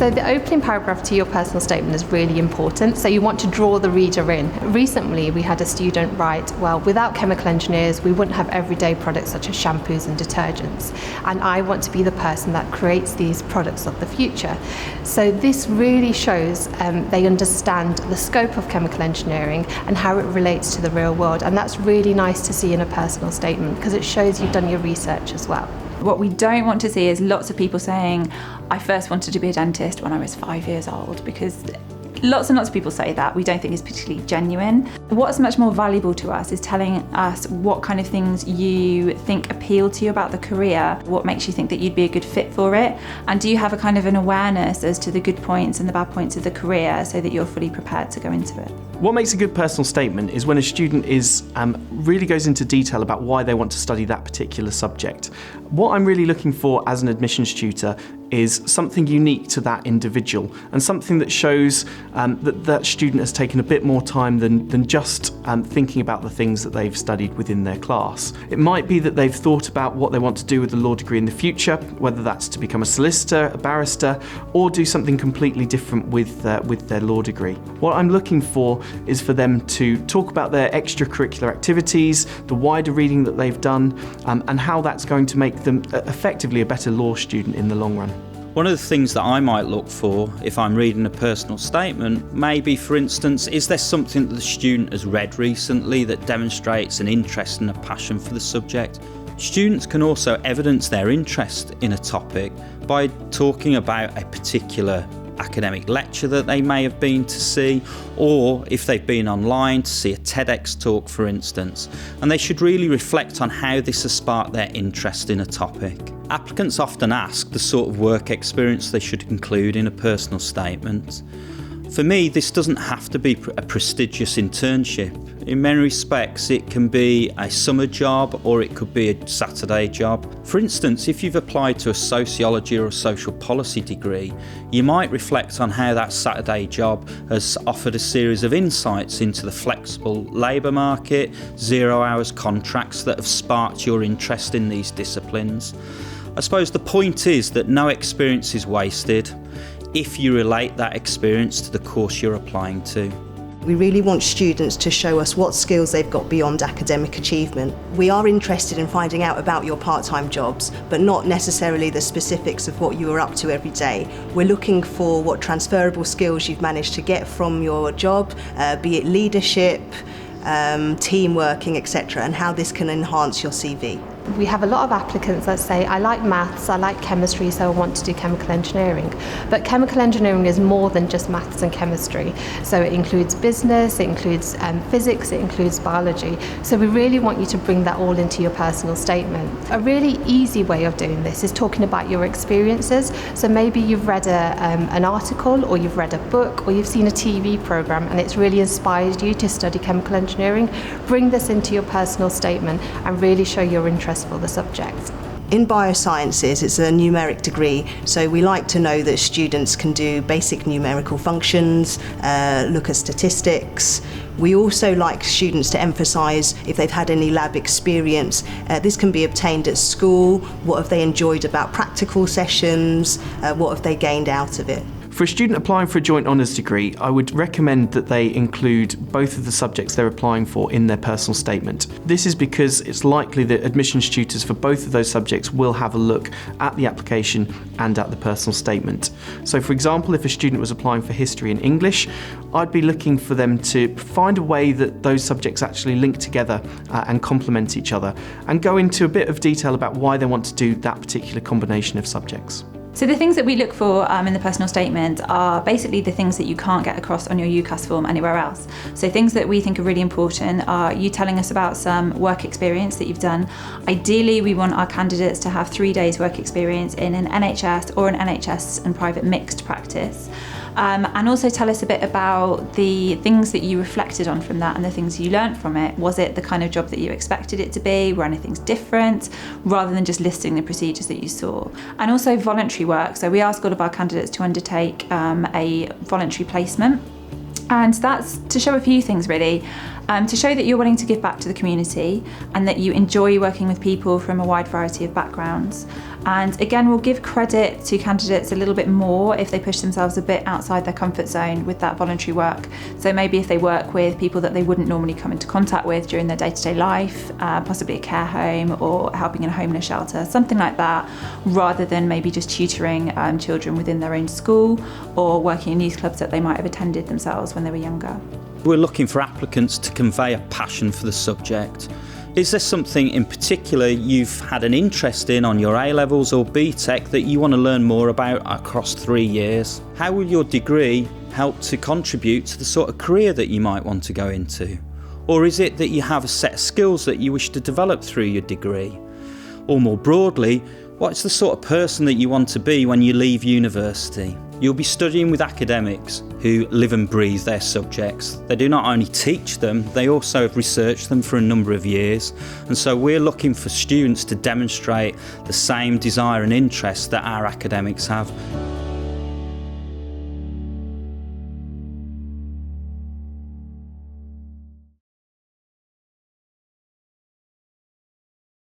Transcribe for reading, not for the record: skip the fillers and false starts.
So the opening paragraph to your personal statement is really important. So you want to draw the reader in. Recently, we had a student write, well, without chemical engineers, we wouldn't have everyday products such as shampoos and detergents. And I want to be the person that creates these products of the future. So this really shows they understand the scope of chemical engineering and how it relates to the real world. And that's really nice to see in a personal statement because it shows you've done your research as well. What we don't want to see is lots of people saying, I first wanted to be a dentist when I was 5 years old, because lots and lots of people say that. We don't think it's particularly genuine. What's much more valuable to us is telling us what kind of things you think appeal to you about the career, what makes you think that you'd be a good fit for it, and do you have a kind of an awareness as to the good points and the bad points of the career so that you're fully prepared to go into it. What makes a good personal statement is when a student really goes into detail about why they want to study that particular subject. What I'm really looking for as an admissions tutor is something unique to that individual and something that shows that student has taken a bit more time than just thinking about the things that they've studied within their class. It might be that they've thought about what they want to do with a law degree in the future, whether that's to become a solicitor, a barrister, or do something completely different with their law degree. What I'm looking for is for them to talk about their extracurricular activities, the wider reading that they've done, and how that's going to make them effectively a better law student in the long run. One of the things that I might look for if I'm reading a personal statement may be, for instance, is there something that the student has read recently that demonstrates an interest and a passion for the subject? Students can also evidence their interest in a topic by talking about a particular academic lecture that they may have been to see, or if they've been online to see a TEDx talk, for instance, and they should really reflect on how this has sparked their interest in a topic. Applicants often ask the sort of work experience they should include in a personal statement. For me, this doesn't have to be a prestigious internship. In many respects, it can be a summer job or it could be a Saturday job. For instance, if you've applied to a sociology or a social policy degree, you might reflect on how that Saturday job has offered a series of insights into the flexible labour market, 0 hours contracts that have sparked your interest in these disciplines. I suppose the point is that no experience is wasted if you relate that experience to the course you're applying to. We really want students to show us what skills they've got beyond academic achievement. We are interested in finding out about your part-time jobs, but not necessarily the specifics of what you are up to every day. We're looking for what transferable skills you've managed to get from your job, be it leadership, team working, etc., and how this can enhance your CV. We have a lot of applicants that say, I like maths, I like chemistry, so I want to do chemical engineering. But chemical engineering is more than just maths and chemistry. So it includes business, it includes physics, it includes biology. So we really want you to bring that all into your personal statement. A really easy way of doing this is talking about your experiences. So maybe you've read an article, or you've read a book, or you've seen a TV program and it's really inspired you to study chemical engineering. Bring this into your personal statement and really show your interest for the subject. In biosciences, it's a numeric degree, so we like to know that students can do basic numerical functions, look at statistics. We also like students to emphasise if they've had any lab experience. This can be obtained at school. What have they enjoyed about practical sessions? What have they gained out of it? For a student applying for a joint honours degree, I would recommend that they include both of the subjects they're applying for in their personal statement. This is because it's likely that admissions tutors for both of those subjects will have a look at the application and at the personal statement. So for example, if a student was applying for history and English, I'd be looking for them to find a way that those subjects actually link together and complement each other, and go into a bit of detail about why they want to do that particular combination of subjects. So the things that we look for in the personal statement are basically the things that you can't get across on your UCAS form anywhere else. So things that we think are really important are you telling us about some work experience that you've done. Ideally, we want our candidates to have 3 days work experience in an NHS or an NHS and private mixed practice. And also tell us a bit about the things that you reflected on from that and the things you learned from it. Was it the kind of job that you expected it to be? Were anything different? Rather than just listing the procedures that you saw. And also voluntary work. So we ask all of our candidates to undertake a voluntary placement. And that's to show a few things really. To show that you're willing to give back to the community and that you enjoy working with people from a wide variety of backgrounds. And again, we'll give credit to candidates a little bit more if they push themselves a bit outside their comfort zone with that voluntary work. So maybe if they work with people that they wouldn't normally come into contact with during their day-to-day life, possibly a care home or helping in a homeless shelter, something like that, rather than maybe just tutoring children within their own school or working in youth clubs that they might have attended themselves when they were younger. We're looking for applicants to convey a passion for the subject. Is there something in particular you've had an interest in on your A-levels or BTEC that you want to learn more about across 3 years? How will your degree help to contribute to the sort of career that you might want to go into? Or is it that you have a set of skills that you wish to develop through your degree? Or more broadly, what's the sort of person that you want to be when you leave university? You'll be studying with academics who live and breathe their subjects. They do not only teach them, they also have researched them for a number of years. And so we're looking for students to demonstrate the same desire and interest that our academics have.